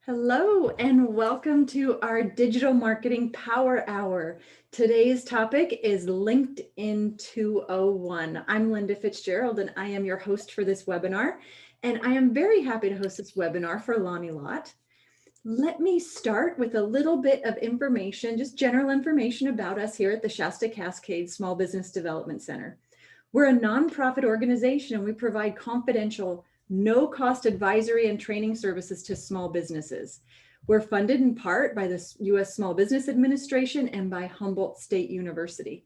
Hello and welcome to our Digital Marketing Power Hour. Today's topic is LinkedIn 201. I'm Linda Fitzgerald and I am your host for this webinar. And I am very happy to host this webinar for Lani Lott. Let me start with a little bit of information, just general information about us here at the Shasta-Cascade Small Business Development Center. We're a nonprofit organization and we provide confidential, no-cost advisory and training services to small businesses. We're funded in part by the U.S. Small Business Administration and by Humboldt State University.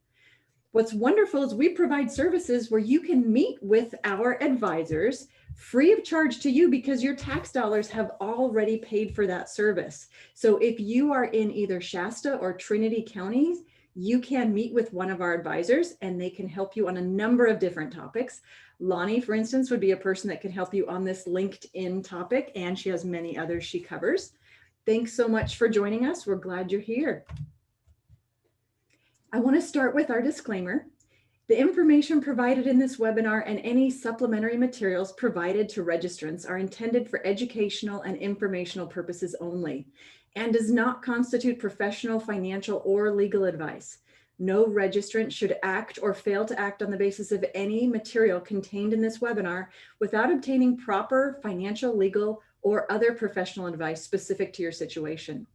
What's wonderful is we provide services where you can meet with our advisors free of charge to you because your tax dollars have already paid for that service. So if you are in either Shasta or Trinity counties, you can meet with one of our advisors and they can help you on a number of different topics. Lani, for instance, would be a person that can help you on this LinkedIn topic, and she has many others she covers. Thanks so much for joining us. We're glad you're here. I want to start with our disclaimer. The information provided in this webinar and any supplementary materials provided to registrants are intended for educational and informational purposes only and does not constitute professional, financial, or legal advice. No registrant should act or fail to act on the basis of any material contained in this webinar without obtaining proper financial, legal, or other professional advice specific to your situation.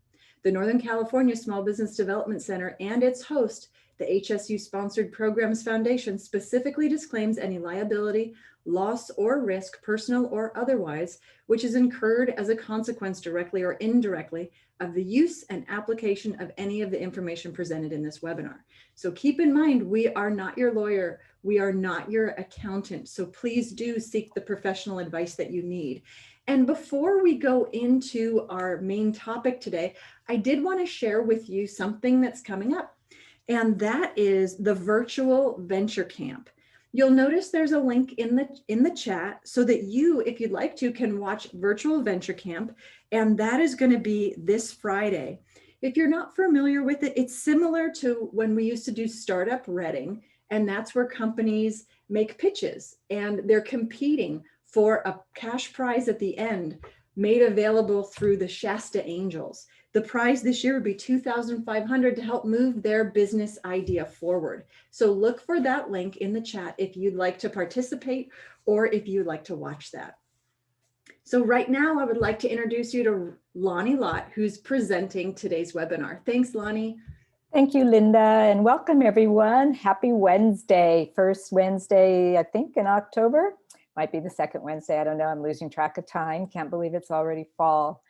The Northern California Small Business Development Center and its host, the HSU Sponsored Programs Foundation, specifically disclaims any liability, loss, or risk, personal or otherwise, which is incurred as a consequence directly or indirectly of the use and application of any of the information presented in this webinar. So keep in mind, we are not your lawyer. We are not your accountant. So please do seek the professional advice that you need. And before we go into our main topic today, I did want to share with you something that's coming up, and that is the virtual venture camp. You'll notice there's a link in the chat so that you, if you'd like to, can watch virtual venture camp, and that is going to be this Friday. If you're not familiar with it, it's similar to when we used to do Startup Reading, and that's where companies make pitches and they're competing for a cash prize at the end, made available through the Shasta Angels. The prize this year would be $2,500 to help move their business idea forward. So look for that link in the chat if you'd like to participate or if you'd like to watch that. So right now, I would like to introduce you to Lani Lott, who's presenting today's webinar. Thanks, Lani. Thank you, Linda, and welcome everyone. Happy Wednesday, first Wednesday, I think in October. Might be the second Wednesday, I don't know, I'm losing track of time. Can't believe it's already fall.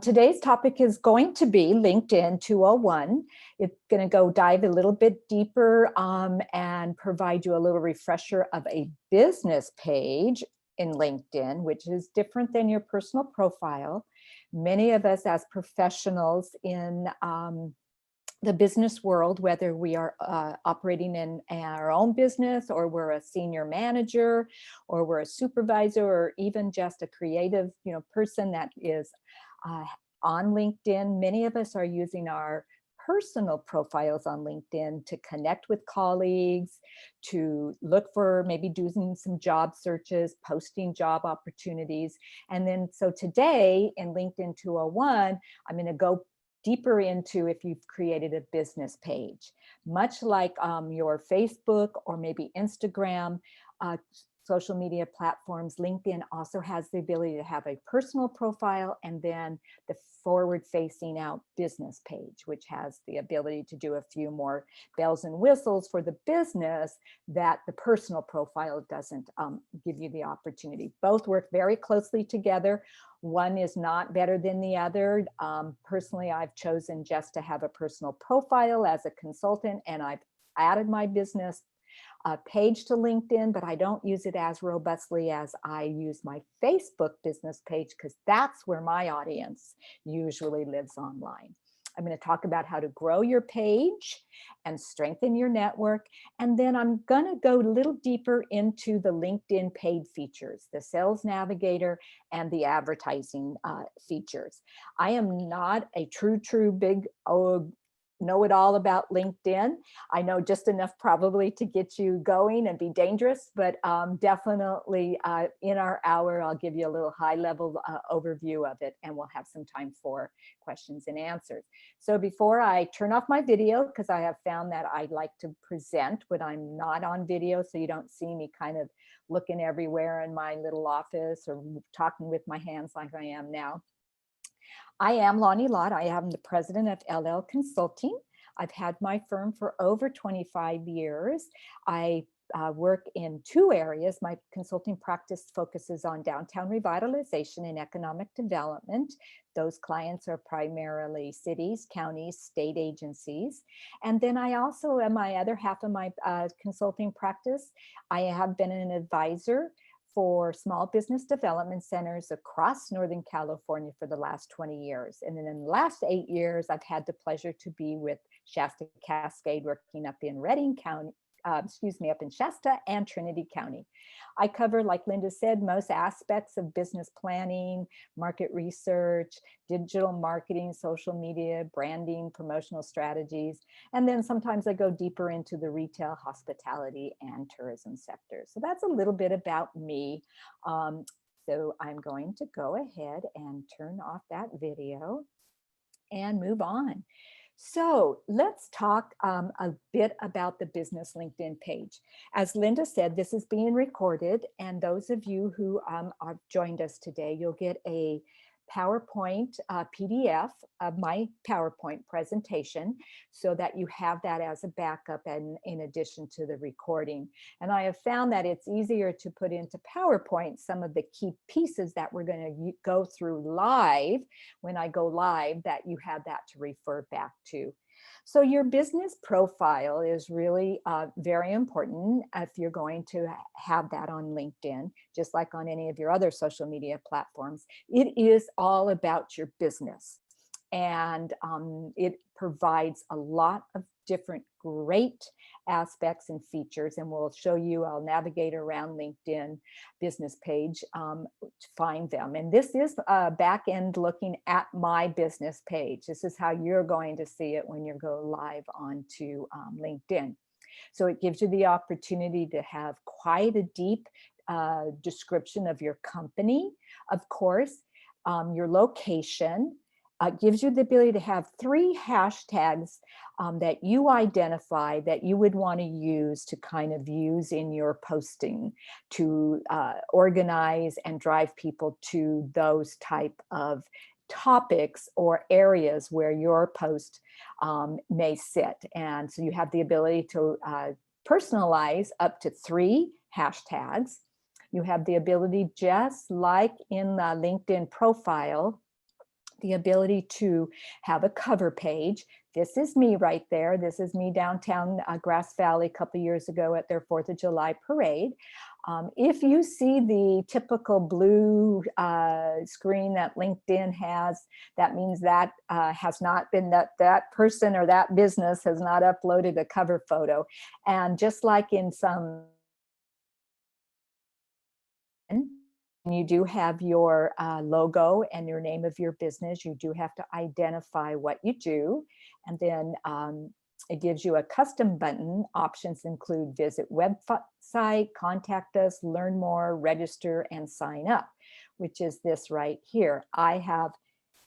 Today's topic is going to be LinkedIn 201. It's going to go dive a little bit deeper and provide you a little refresher of a business page in LinkedIn, which is different than your personal profile. Many of us as professionals in the business world, whether we are operating in our own business or we're a senior manager or we're a supervisor or even just a creative person that is on LinkedIn, many of us are using our personal profiles on LinkedIn to connect with colleagues, to look for maybe doing some job searches, posting job opportunities. And then so today in LinkedIn 201, I'm going to go deeper into if you've created a business page. Much like your Facebook or maybe Instagram, social media platforms, LinkedIn also has the ability to have a personal profile and then the forward-facing out business page, which has the ability to do a few more bells and whistles for the business that the personal profile doesn't give you the opportunity. Both work very closely together. One is not better than the other. Personally, I've chosen just to have a personal profile as a consultant, and I've added my business page to LinkedIn, but I don't use it as robustly as I use my Facebook business page because that's where my audience usually lives online. I'm going to talk about how to grow your page and strengthen your network. And then I'm going to go a little deeper into the LinkedIn paid features, the Sales Navigator and the advertising features. I am not a true big know it all about LinkedIn. I know just enough probably to get you going and be dangerous, but definitely in our hour, I'll give you a little high level overview of it, and we'll have some time for questions and answers. So before I turn off my video, because I have found that I like to present when I'm not on video, so you don't see me kind of looking everywhere in my little office or talking with my hands like I am now. I am Lani Lott. I am the president of LL Consulting. I've had my firm for over 25 years. I work in two areas. My consulting practice focuses on downtown revitalization and economic development. Those clients are primarily cities, counties, state agencies. And then I also, in my other half of my consulting practice, I have been an advisor for small business development centers across Northern California for the last 20 years. And then in the last 8 years, I've had the pleasure to be with Shasta-Cascade, working up in Redding County, up in Shasta and Trinity County. I cover, like Linda said, most aspects of business planning, market research, digital marketing, social media, branding, promotional strategies. And then sometimes I go deeper into the retail, hospitality, and tourism sector. So that's a little bit about me. So I'm going to go ahead and turn off that video and move on. So let's talk a bit about the business LinkedIn page. As Linda said, this is being recorded, and those of you who have joined us today, you'll get a PowerPoint PDF of my PowerPoint presentation so that you have that as a backup and in addition to the recording. And I have found that it's easier to put into PowerPoint some of the key pieces that we're going to go through live when I go live, that you have that to refer back to. So your business profile is really very important if you're going to have that on LinkedIn, just like on any of your other social media platforms. It is all about your business, and it provides a lot of different great aspects and features, and we'll show you. I'll navigate around LinkedIn business page to find them. And this is back end looking at my business page. This is how you're going to see it when you go live onto LinkedIn. So it gives you the opportunity to have quite a deep description of your company, of course, your location. Gives you the ability to have 3 hashtags that you identify that you would want to use to kind of use in your posting to organize and drive people to those type of topics or areas where your post may sit. And so you have the ability to personalize up to 3 hashtags. You have the ability, just like in the LinkedIn profile, the ability to have a cover page. This is me right there. This is me downtown Grass Valley a couple of years ago at their 4th of July parade. If you see the typical blue screen that LinkedIn has, that means that has not been, that person or that business has not uploaded a cover photo. And just like in some, you do have your logo and your name of your business. You do have to identify what you do. And then it gives you a custom button. Options include visit website, contact us, learn more, register, and sign up, which is this right here. I have,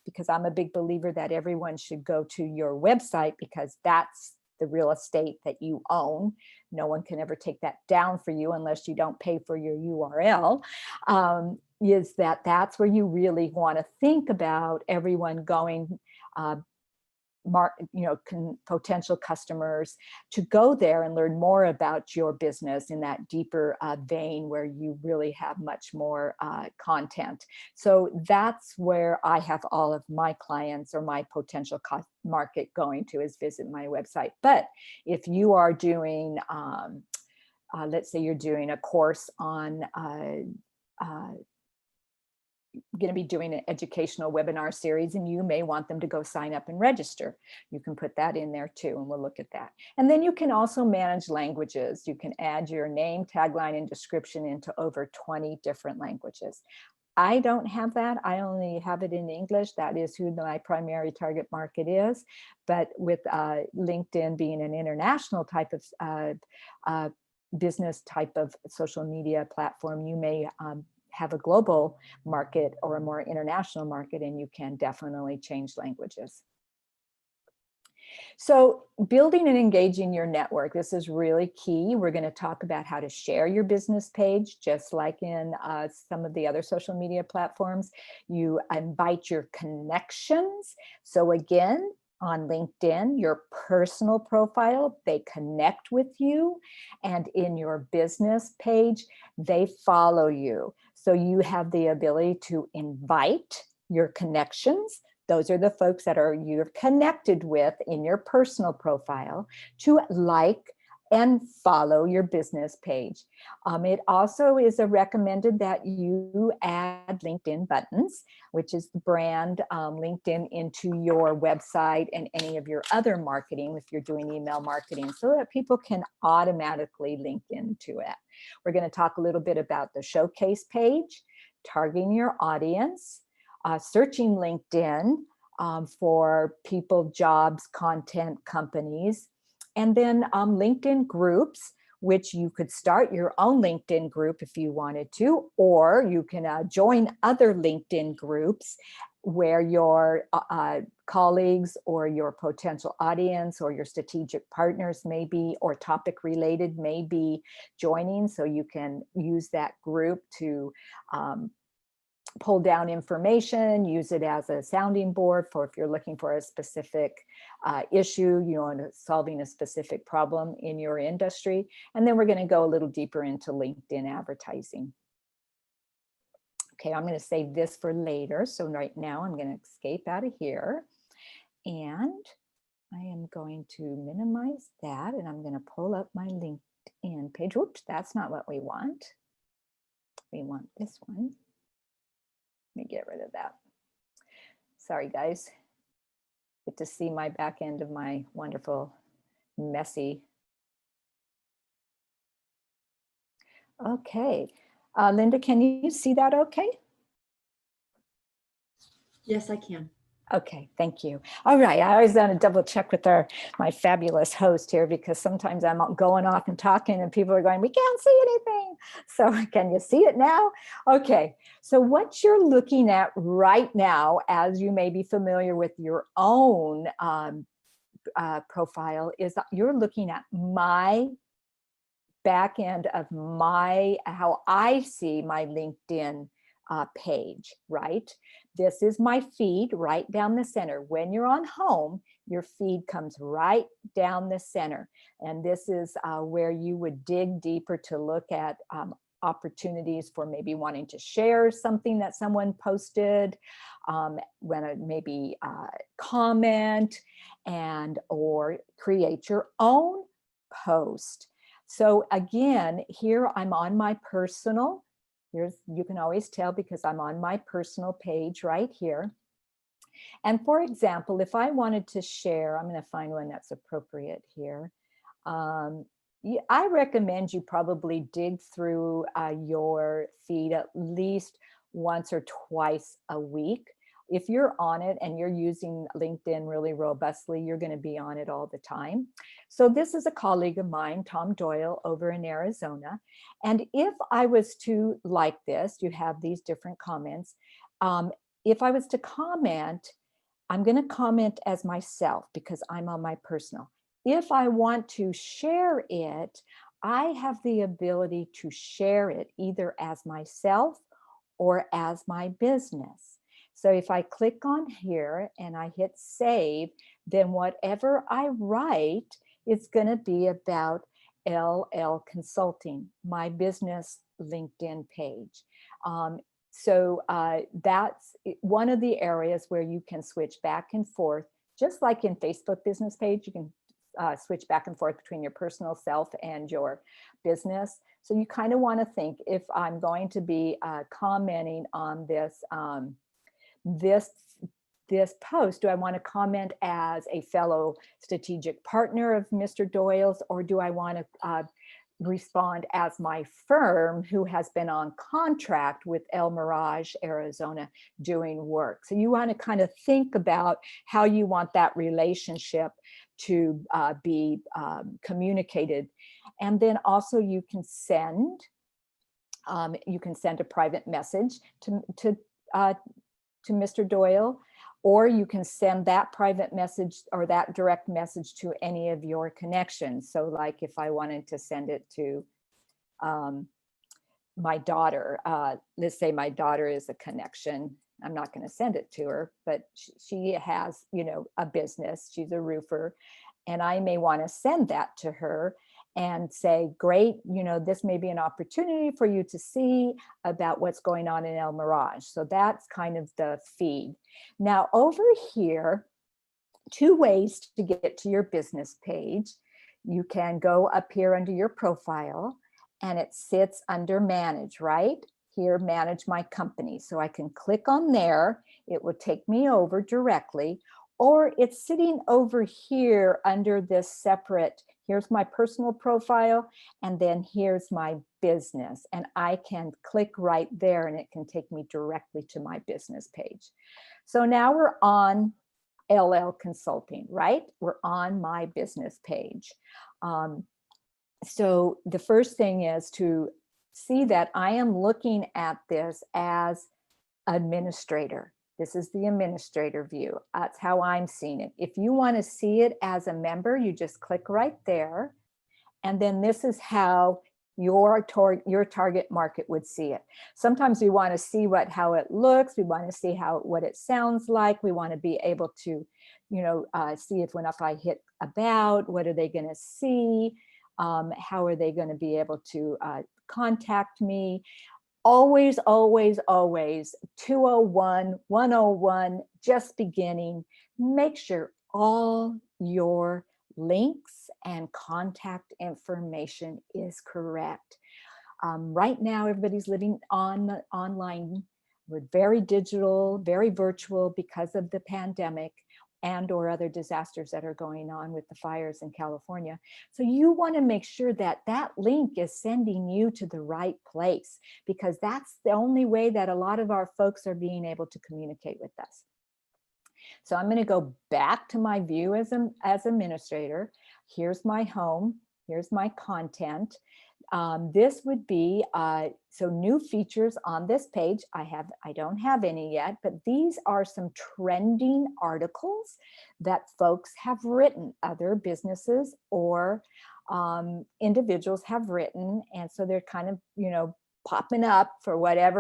because I'm a big believer that everyone should go to your website because that's the real estate that you own. No one can ever take that down for you unless you don't pay for your URL. Is that's where you really want to think about everyone going, potential customers to go there and learn more about your business in that deeper vein where you really have much more content. So that's where I have all of my clients or my potential market going to, is visit my website. But if you are doing, let's say you're doing a course on going to be doing an educational webinar series, and you may want them to go sign up and register. You can put that in there too, and we'll look at that. And then you can also manage languages. You can add your name, tagline, and description into over 20 different languages. I don't have that. I only have it in English. That is who my primary target market is. But with LinkedIn being an international type of business type of social media platform, you may have a global market or a more international market, and you can definitely change languages. So building and engaging your network, this is really key. We're going to talk about how to share your business page, just like in some of the other social media platforms. You invite your connections. So again, on LinkedIn, your personal profile, they connect with you, and in your business page, they follow you. So you have the ability to invite your connections. Those are the folks that you're connected with in your personal profile, to like and follow your business page. It also is recommended that you add LinkedIn buttons, which is the brand LinkedIn, into your website and any of your other marketing if you're doing email marketing, so that people can automatically link into it. We're going to talk a little bit about the showcase page, targeting your audience, searching LinkedIn for people, jobs, content, companies, and then LinkedIn groups, which you could start your own LinkedIn group if you wanted to, or you can join other LinkedIn groups where your colleagues or your potential audience or your strategic partners may be, or topic related may be joining. So you can use that group to pull down information, use it as a sounding board for if you're looking for a specific issue, solving a specific problem in your industry. And then we're going to go a little deeper into LinkedIn advertising. Okay, I'm going to save this for later. So right now I'm going to escape out of here, and I am going to minimize that, and I'm going to pull up my LinkedIn page. Whoops, that's not what we want. We want this one. Let me get rid of that. Sorry, guys. Get to see my back end of my wonderful, messy. Okay. Linda, can you see that okay? Yes, I can. Okay, thank you. All right, I always want to double check with my fabulous host here, because sometimes I'm going off and talking and people are going, we can't see anything. So can you see it now? Okay, so what you're looking at right now, as you may be familiar with your own profile, is that you're looking at my back end of how I see my LinkedIn page, right? This is my feed right down the center. When you're on home, your feed comes right down the center. And this is where you would dig deeper to look at opportunities for maybe wanting to share something that someone posted, maybe comment or create your own post. So again, here I'm on my personal. You can always tell because I'm on my personal page right here. And for example, if I wanted to share, I'm going to find one that's appropriate here. I recommend you probably dig through your feed at least once or twice a week. If you're on it and you're using LinkedIn really robustly, you're going to be on it all the time. So this is a colleague of mine, Tom Doyle, over in Arizona. And if I was to like this, you have these different comments. If I was to comment, I'm going to comment as myself because I'm on my personal. If I want to share it, I have the ability to share it either as myself or as my business. So if I click on here and I hit save, then whatever I write is going to be about LL Consulting, my business LinkedIn page. So that's one of the areas where you can switch back and forth, just like in Facebook business page, you can switch back and forth between your personal self and your business. So you kind of want to think, if I'm going to be commenting on this, this post, do I want to comment as a fellow strategic partner of Mr. Doyle's, or do I want to respond as my firm who has been on contract with El Mirage, Arizona, doing work. So you want to kind of think about how you want that relationship to be communicated. And then also you can send a private message to Mr. Doyle, or you can send that private message or that direct message to any of your connections. So like if I wanted to send it to my daughter, let's say my daughter is a connection. I'm not going to send it to her, but she has, a business. She's a roofer. And I may want to send that to her and say, great, this may be an opportunity for you to see about what's going on in El Mirage. So that's kind of the feed. Now over here, 2 ways to get to your business page. You can go up here under your profile and it sits under manage, right? Here, manage my company. So I can click on there. It will take me over directly, or it's sitting over here under this separate, here's my personal profile, and then here's my business. And I can click right there and it can take me directly to my business page. So now we're on LL Consulting, right? We're on my business page. So the first thing is to see that I am looking at this as administrator. This is the administrator view. That's how I'm seeing it. If you want to see it as a member, you just click right there. And then this is how your target market would see it. Sometimes we want to see how it looks. We want to see what it sounds like. We want to be able to, see if I hit about, what are they going to see? How are they going to be able to contact me? Always, always, always 201, 101, just beginning. Make sure all your links and contact information is correct. Right now, everybody's living online. We're very digital, very virtual because of the pandemic and or other disasters that are going on with the fires in California. So you want to make sure that that link is sending you to the right place, because that's the only way that a lot of our folks are being able to communicate with us. So I'm going to go back to my view as administrator. Here's my home. Here's my content. This would be, so new features on this page. I don't have any yet, but these are some trending articles that folks have written, other businesses or individuals have written. And so they're kind of, popping up for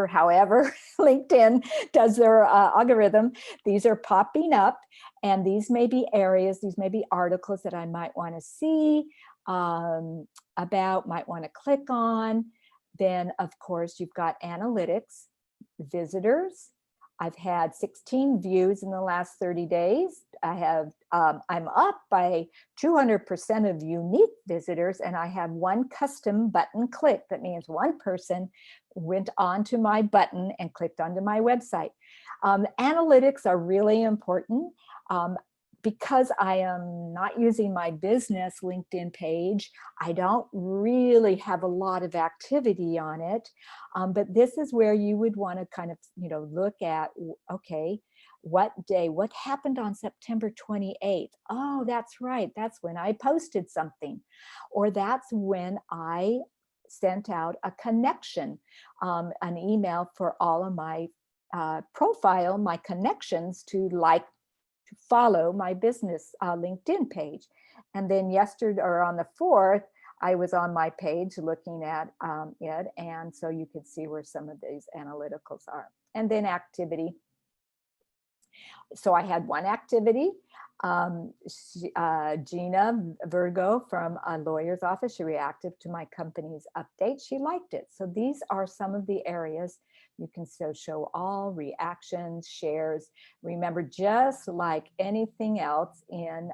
however LinkedIn does their algorithm. These are popping up, and these may be areas, these may be articles that I might want to see about, might want to click on. Then of course you've got analytics, visitors. I've had 16 views in the last 30 days. I'm up by 200% of unique visitors, and I have one custom button click. That means one person went onto my button and clicked onto my website. Analytics are really important. Because I am not using my business LinkedIn page, I don't really have a lot of activity on it. But this is where you would want to kind of, look at, okay, what happened on September 28th? Oh, that's right. That's when I posted something. Or that's when I sent out a connection, an email for all of my profile, my connections to follow my business LinkedIn page. And then yesterday, or on the 4th, I was on my page looking at it. And so you could see where some of these analyticals are. And then activity. So I had one activity. Gina Virgo from a lawyer's office, she reacted to my company's update. She liked it. So these are some of the areas you can show all reactions, shares. Remember, just like anything else in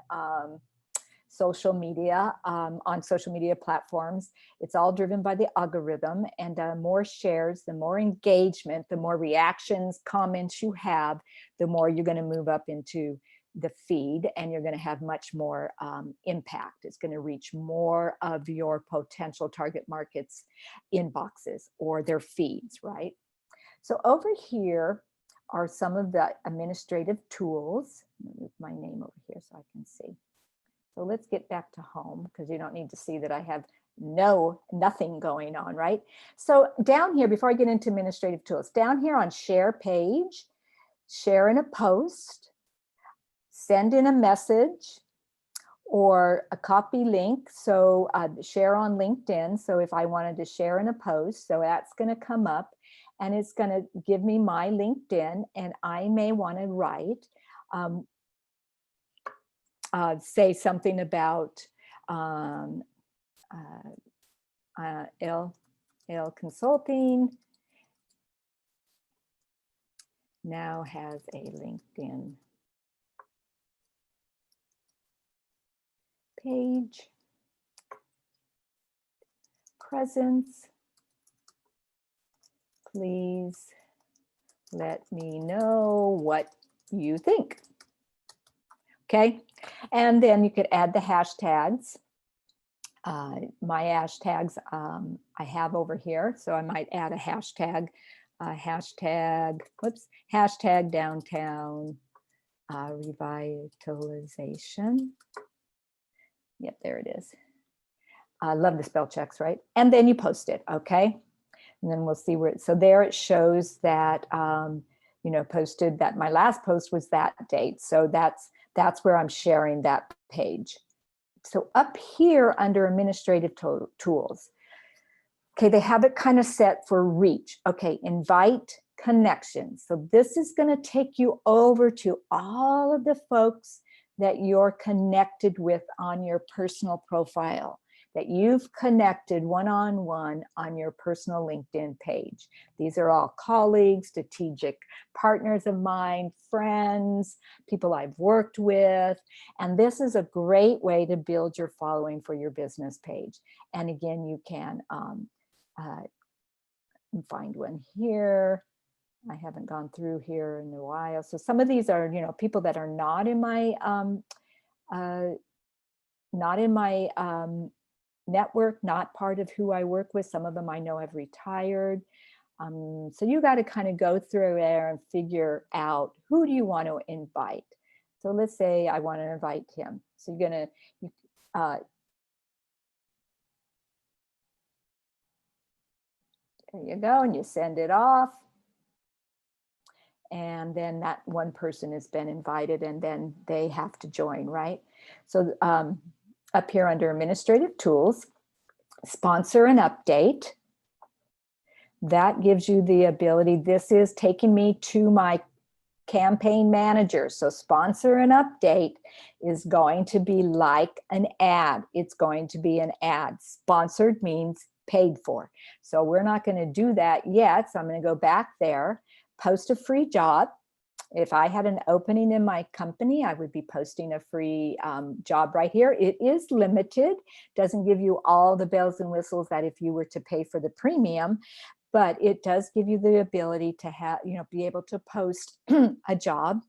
social media, on social media platforms, it's all driven by the algorithm, and the more shares, the more engagement, the more reactions, comments you have, the more you're going to move up into the feed, and you're going to have much more impact. It's going to reach more of your potential target markets inboxes or their feeds, right? So over here are some of the administrative tools. Let me move my name over here so I can see. So let's get back to home, because you don't need to see that I have nothing going on, right? So down here, before I get into administrative tools, down here on share page, share in a post, send in a message, or a copy link. So share on LinkedIn. So if I wanted to share in a post, so that's going to come up and it's going to give me my LinkedIn, and I may want to write, say something about L Consulting now has a LinkedIn page, presence. Please let me know what you think. Okay, and then you could add the hashtags. My hashtags I have over here, so I might add a hashtag, hashtag downtown revitalization. Yep, there it is. I love the spell checks, right? And then you post it, okay? And then we'll see where, so there it shows that, posted that my last post was that date. So that's where I'm sharing that page. So up here under administrative tools, okay, they have it kind of set for reach. Okay, invite connections. So this is going to take you over to all of the folks that you're connected with on your personal profile, that you've connected one-on-one on your personal LinkedIn page. These are all colleagues, strategic partners of mine, friends, people I've worked with. And this is a great way to build your following for your business page. And again, you can find one here. I haven't gone through here in a while. So some of these are, people that are not in my network, not part of who I work with. Some of them I know have retired. So you got to kind of go through there and figure out, who do you want to invite? So let's say I want to invite him. So you're going to, there you go, and you send it off. And then that one person has been invited, and then they have to join, right? So up here under administrative tools, sponsor an update. That gives you the ability, this is taking me to my campaign manager. So sponsor an update is going to be like an ad. It's going to be an ad. Sponsored means paid for. So we're not going to do that yet. So I'm going to go back there, post a free job. If I had an opening in my company, I would be posting a free job right here. It is limited, doesn't give you all the bells and whistles that if you were to pay for the premium, but it does give you the ability to have, be able to post a job.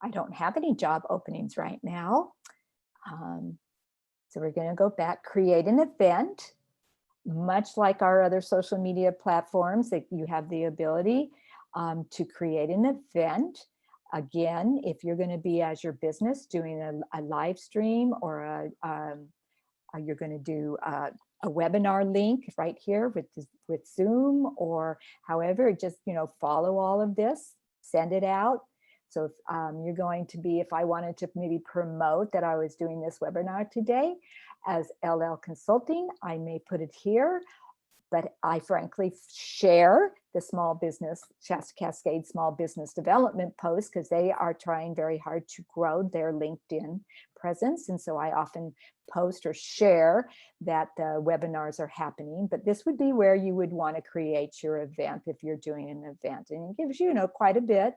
I don't have any job openings right now. So we're going to go back, create an event, much like our other social media platforms, that you have the ability to create an event. Again, if you're going to be, as your business, doing a live stream, or you're going to do a webinar link right here with Zoom, or however, just follow all of this, send it out. So if you're going to be, if I wanted to maybe promote that I was doing this webinar today as LL Consulting, I may put it here. But I frankly share the small business, Shasta-Cascade small business development post, because they are trying very hard to grow their LinkedIn presence. And so I often post or share that the webinars are happening. But this would be where you would want to create your event if you're doing an event. And it gives you, quite a bit.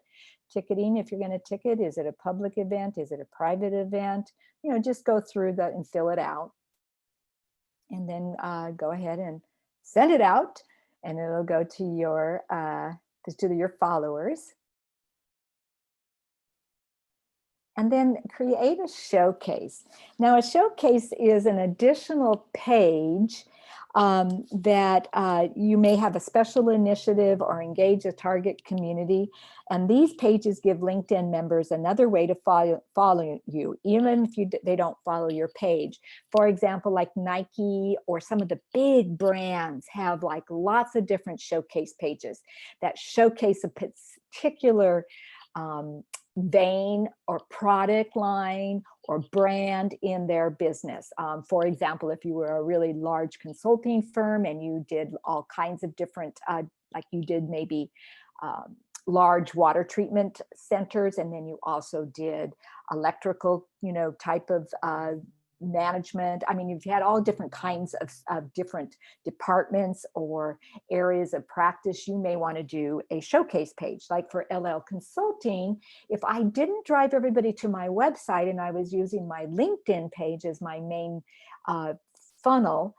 Ticketing, if you're going to ticket, is it a public event? Is it a private event? Just go through that and fill it out. And then go ahead and send it out, and it'll go to your followers. And then create a showcase. Now, a showcase is an additional page that you may have a special initiative or engage a target community. And these pages give LinkedIn members another way to follow you, even if they don't follow your page. For example, like Nike or some of the big brands have like lots of different showcase pages that showcase a particular vein or product line or brand in their business. For example, if you were a really large consulting firm and you did all kinds of different, like you did maybe large water treatment centers, and then you also did electrical, type of management. I mean, you've had all different kinds of different departments or areas of practice. You may want to do a showcase page. Like for LL Consulting, if I didn't drive everybody to my website and I was using my LinkedIn page as my main funnel,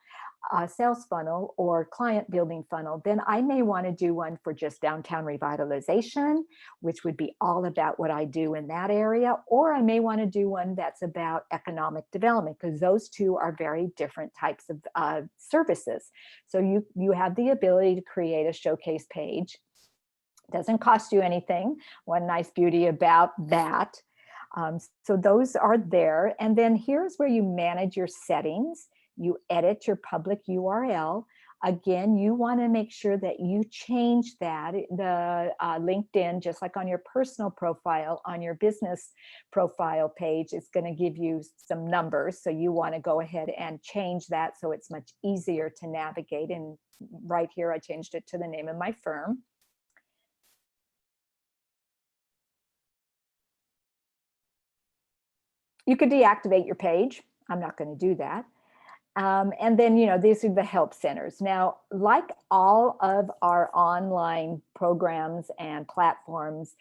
sales funnel or client building funnel, then I may want to do one for just downtown revitalization, which would be all about what I do in that area. Or I may want to do one that's about economic development, because those two are very different types of services. So you have the ability to create a showcase page. Doesn't cost you anything. One nice beauty about that. So those are there. And then here's where you manage your settings. You edit your public URL. Again, you want to make sure that you change that. The LinkedIn, just like on your personal profile, on your business profile page, it's going to give you some numbers. So you want to go ahead and change that so it's much easier to navigate. And right here, I changed it to the name of my firm. You could deactivate your page. I'm not going to do that. And then, these are the help centers. Now, like all of our online programs and platforms,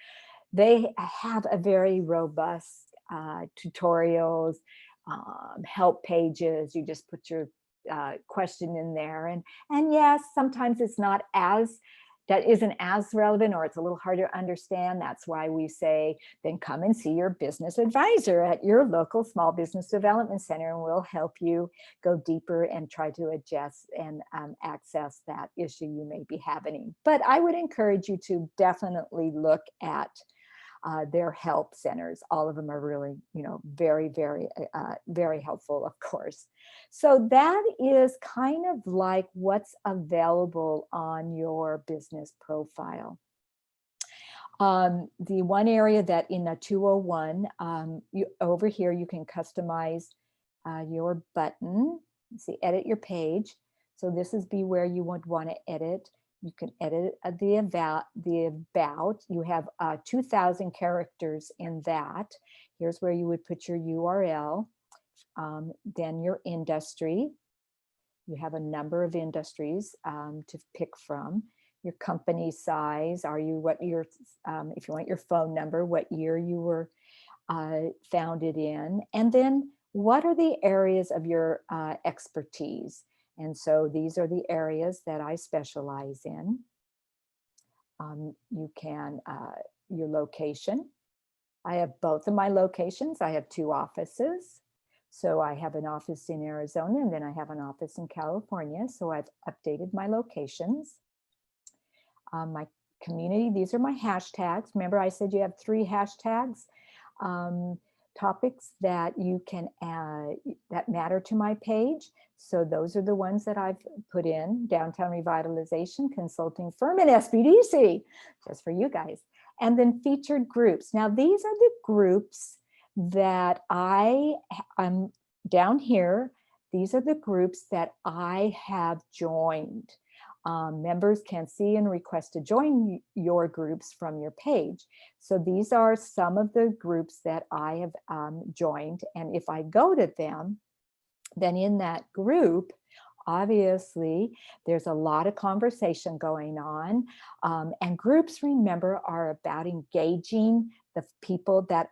they have a very robust tutorials, help pages. You just put your question in there. And yes, sometimes it's not that isn't as relevant, or it's a little harder to understand. That's why we say, then come and see your business advisor at your local small business development center, and we'll help you go deeper and try to adjust and access that issue you may be having. But I would encourage you to definitely look at their help centers. All of them are really, very, very, very helpful, of course. So that is kind of like what's available on your business profile. The one area that in the 201, over here, you can customize your button. See, edit your page. So this is where you would want to edit. You can edit the about. You have 2,000 characters in that. Here's where you would put your URL. Then your industry. You have a number of industries to pick from. Your company size. If you want your phone number, what year you were founded in. And then what are the areas of your expertise? And so these are the areas that I specialize in. You can, your location. I have both of my locations. I have 2 offices. So I have an office in Arizona, and then I have an office in California. So I've updated my locations. My community, these are my hashtags. Remember I said you have 3 hashtags. Topics that you can add that matter to my page. So those are the ones that I've put in: downtown revitalization, consulting firm, and SBDC, just for you guys. And then featured groups. Now these are the groups that I'm down here. These are the groups that I have joined. Members can see and request to join your groups from your page. So these are some of the groups that I have joined. And if I go to them, then in that group, obviously, there's a lot of conversation going on. And groups, remember, are about engaging the people that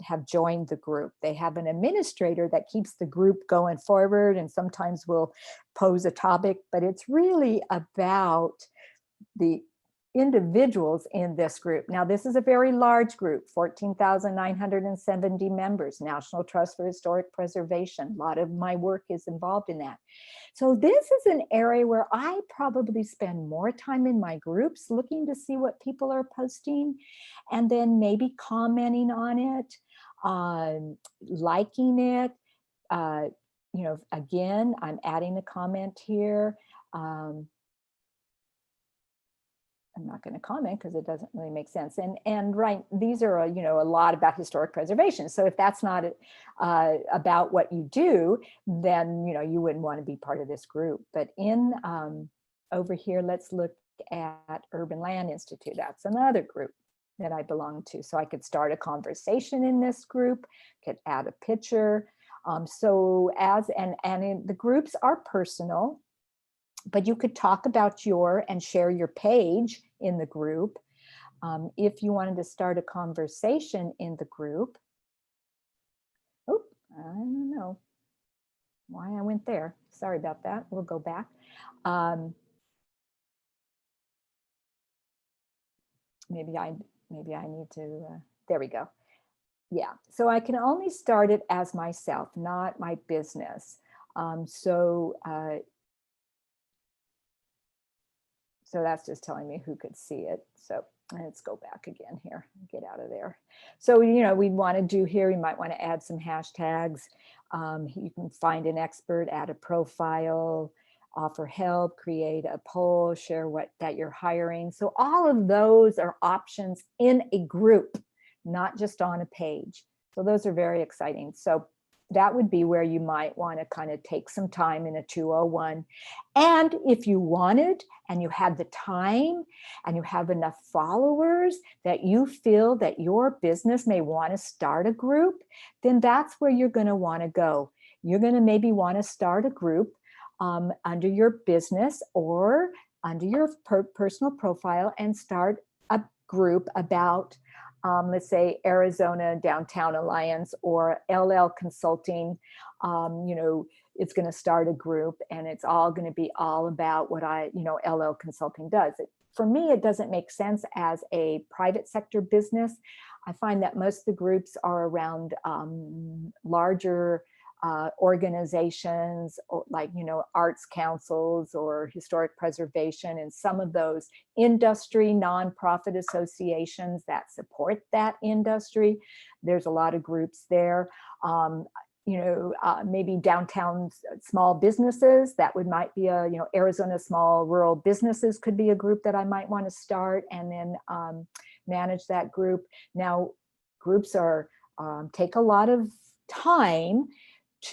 have joined the group. They have an administrator that keeps the group going forward, and sometimes will pose a topic, but it's really about the individuals in this group. Now, this is a very large group, 14,970 members, National Trust for Historic Preservation. A lot of my work is involved in that. So this is an area where I probably spend more time in my groups looking to see what people are posting, and then maybe commenting on it, liking it. You know, again, I'm adding a comment here. I'm not going to comment because it doesn't really make sense. And right, these are, you know, a lot about historic preservation. So if that's not about what you do, then, you know, you wouldn't want to be part of this group. But in over here, let's look at Urban Land Institute. That's another group that I belong to. So I could start a conversation in this group, could add a picture. So as, the groups are personal, but you could talk about and share your page in the group. If you wanted to start a conversation in the group, oh, I don't know why I went there. Sorry about that. We'll go back. Maybe I need to, there we go. Yeah, so I can only start it as myself, not my business. So that's just telling me who could see it. So let's go back again here, get out of there. So, you know, we want to do here, you might want to add some hashtags. You can find an expert, add a profile, offer help, create a poll, share that you're hiring. So all of those are options in a group, not just on a page. So those are very exciting. So that would be where you might want to kind of take some time in a 201. And if you wanted, and you had the time, and you have enough followers that you feel that your business may want to start a group, then that's where you're going to want to go. You're going to maybe want to start a group under your business or under your personal profile and start a group about let's say Arizona Downtown Alliance or LL Consulting. You know, it's going to start a group and it's all going to be all about what LL Consulting does. For me, it doesn't make sense as a private sector business. I find that most of the groups are around larger organizations, or like, you know, arts councils or historic preservation, and some of those industry nonprofit associations that support that industry. There's a lot of groups there. You know, maybe downtown small businesses, that might be a, you know, Arizona Small Rural Businesses could be a group that I might want to start and then manage that group. Now, groups are take a lot of time,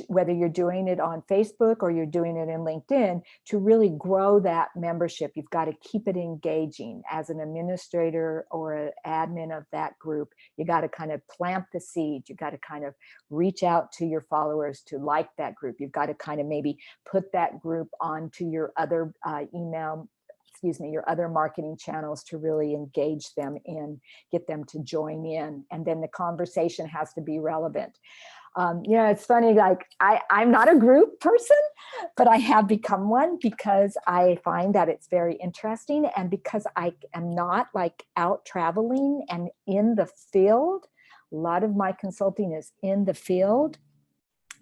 whether you're doing it on Facebook or you're doing it in LinkedIn, to really grow that membership. You've got to keep it engaging. As an administrator or an admin of that group, you got to kind of plant the seed. You got to kind of reach out to your followers to like that group. You've got to kind of maybe put that group onto your other your other marketing channels to really engage them and get them to join in. And then the conversation has to be relevant. You know, it's funny, like I'm not a group person, but I have become one because I find that it's very interesting, and because I am not like out traveling and in the field. A lot of my consulting is in the field.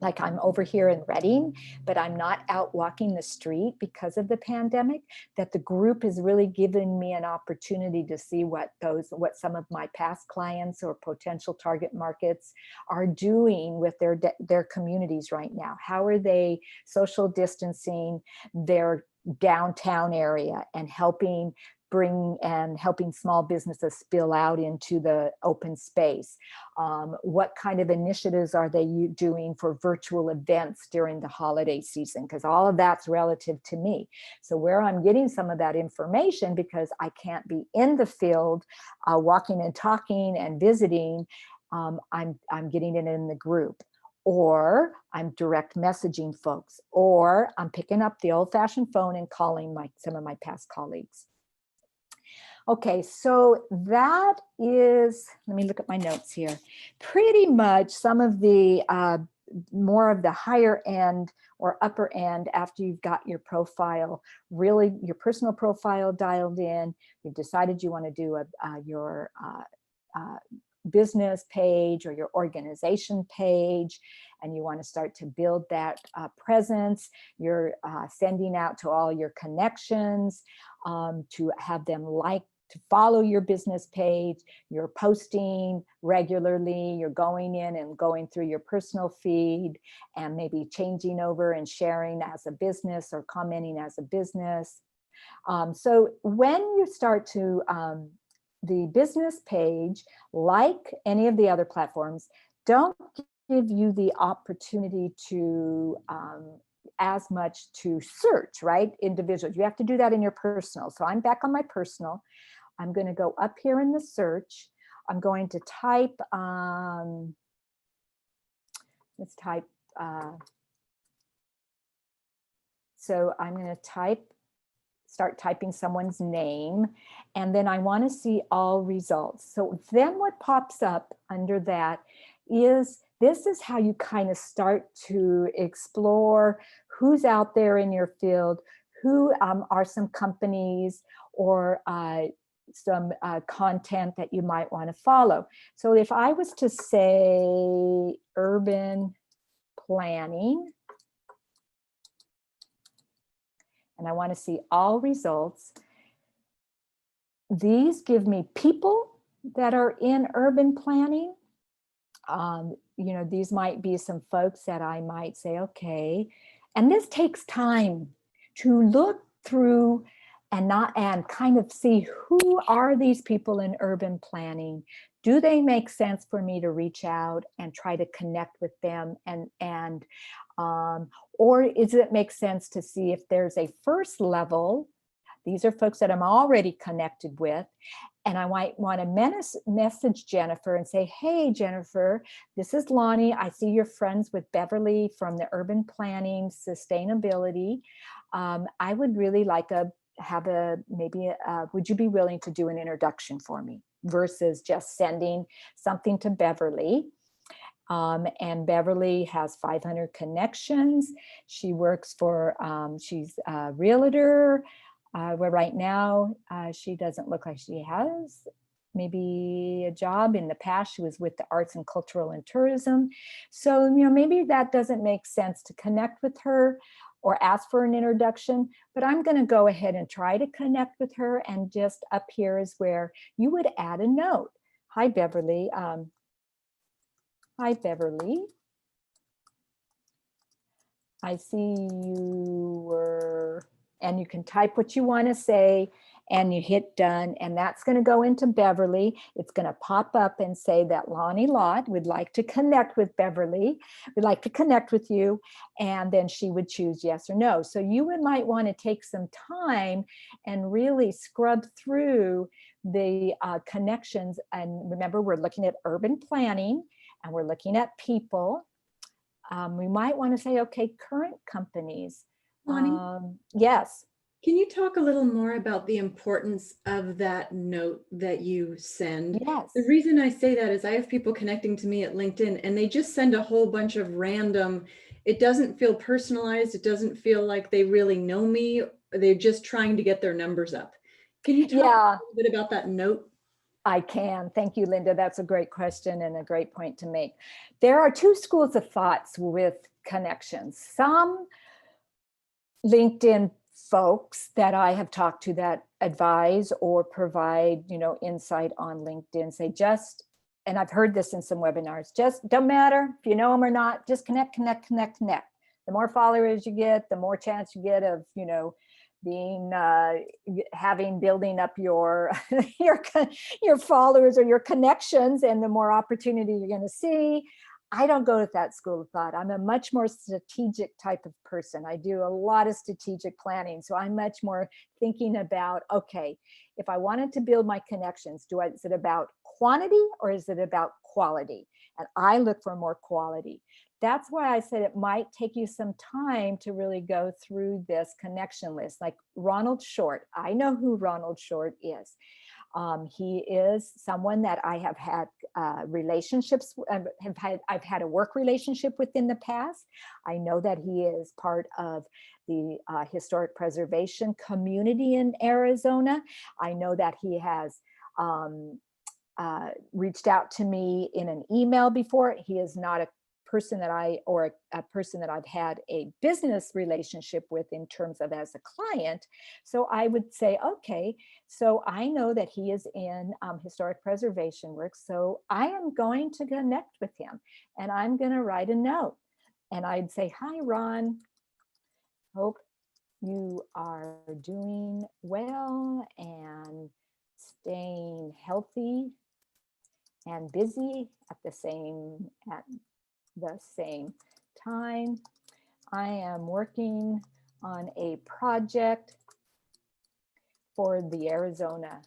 Like I'm over here in Redding, but I'm not out walking the street because of the pandemic. That the group has really given me an opportunity to see what some of my past clients or potential target markets are doing with their communities right now. How are they social distancing their downtown area and helping small businesses spill out into the open space? What kind of initiatives are they doing for virtual events during the holiday season? Because all of that's relative to me. So where I'm getting some of that information, because I can't be in the field walking and talking and visiting, I'm getting it in the group. Or I'm direct messaging folks, or I'm picking up the old-fashioned phone and calling some of my past colleagues. Okay, so that is, let me look at my notes here. Pretty much some of the more of the higher end or upper end after you've got your profile, really your personal profile dialed in. You've decided you want to do your business page or your organization page, and you want to start to build that presence. You're sending out to all your connections to have them to follow your business page. You're posting regularly. You're going in and going through your personal feed and maybe changing over and sharing as a business or commenting as a business. So when you start to the business page, like any of the other platforms, don't give you the opportunity to as much to search, right? Individuals. You have to do that in your personal. So I'm back on my personal. I'm going to go up here in the search. I'm going to type, let's type, so I'm going to start typing someone's name, and then I want to see all results. So then what pops up under that is, this is how you kind of start to explore who's out there in your field, who are some companies or some content that you might want to follow. So if I was to say urban planning, and I want to see all results, these give me people that are in urban planning. You know, these might be some folks that I might say, okay, and this takes time to look through and kind of see who are these people in urban planning. Do they make sense for me to reach out and try to connect with them, or does it make sense to see if there's a first level? These are folks that I'm already connected with, and I might want to message Jennifer and say, hey, Jennifer, this is Lani. I see you're friends with Beverly from the Urban Planning Sustainability. I would really like would you be willing to do an introduction for me, versus just sending something to Beverly. And Beverly has 500 connections. She works for, she's a realtor, where right now she doesn't look like she has maybe a job. In the past, she was with the Arts and Cultural and Tourism. So, you know, maybe that doesn't make sense to connect with her or ask for an introduction, but I'm going to go ahead and try to connect with her. And just up here is where you would add a note. Hi, Beverly. Hi, Beverly. I see you were, and you can type what you want to say and you hit done, and that's going to go into Beverly. It's going to pop up and say that Lani Lott would like to connect with Beverly, would like to connect with you, and then she would choose yes or no. So you might want to take some time and really scrub through the connections. And remember, we're looking at urban planning and we're looking at people. We might want to say, okay, current companies. Lani, yes. can you talk a little more about the importance of that note that you send? Yes. The reason I say that is I have people connecting to me at LinkedIn and they just send a whole bunch of random, it doesn't feel personalized. It doesn't feel like they really know me. They're just trying to get their numbers up. Can you talk a little bit about that note? I can. Thank you, Linda. That's a great question and a great point to make. There are two schools of thoughts with connections. Some LinkedIn folks that I have talked to that advise or provide, you know, insight on LinkedIn say just, and I've heard this in some webinars, just don't matter if you know them or not, just connect. The more followers you get, the more chance you get of, you know, being building up your your followers or your connections, and the more opportunity you're going to see. I don't go with that school of thought. I'm a much more strategic type of person. I do a lot of strategic planning. So I'm much more thinking about, okay, if I wanted to build my connections, is it about quantity or is it about quality? And I look for more quality. That's why I said it might take you some time to really go through this connection list. Like Ronald Short, I know who Ronald Short is. He is someone that I have had relationships, I've had a work relationship with in the past. I know that he is part of the historic preservation community in Arizona. I know that he has reached out to me in an email before. He is not a person that a person that I've had a business relationship with in terms of as a client. So I would say, okay, so I know that he is in historic preservation work. So I am going to connect with him and I'm going to write a note. And I'd say, hi, Ron, hope you are doing well and staying healthy and busy at the same time. I am working on a project for the Arizona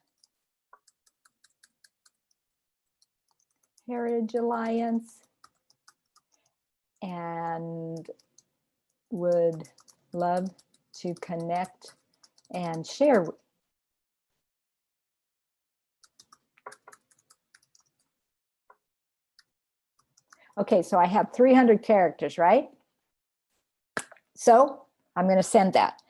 Heritage Alliance and would love to connect and share. Okay, so I have 300 characters, right? So I'm going to send that.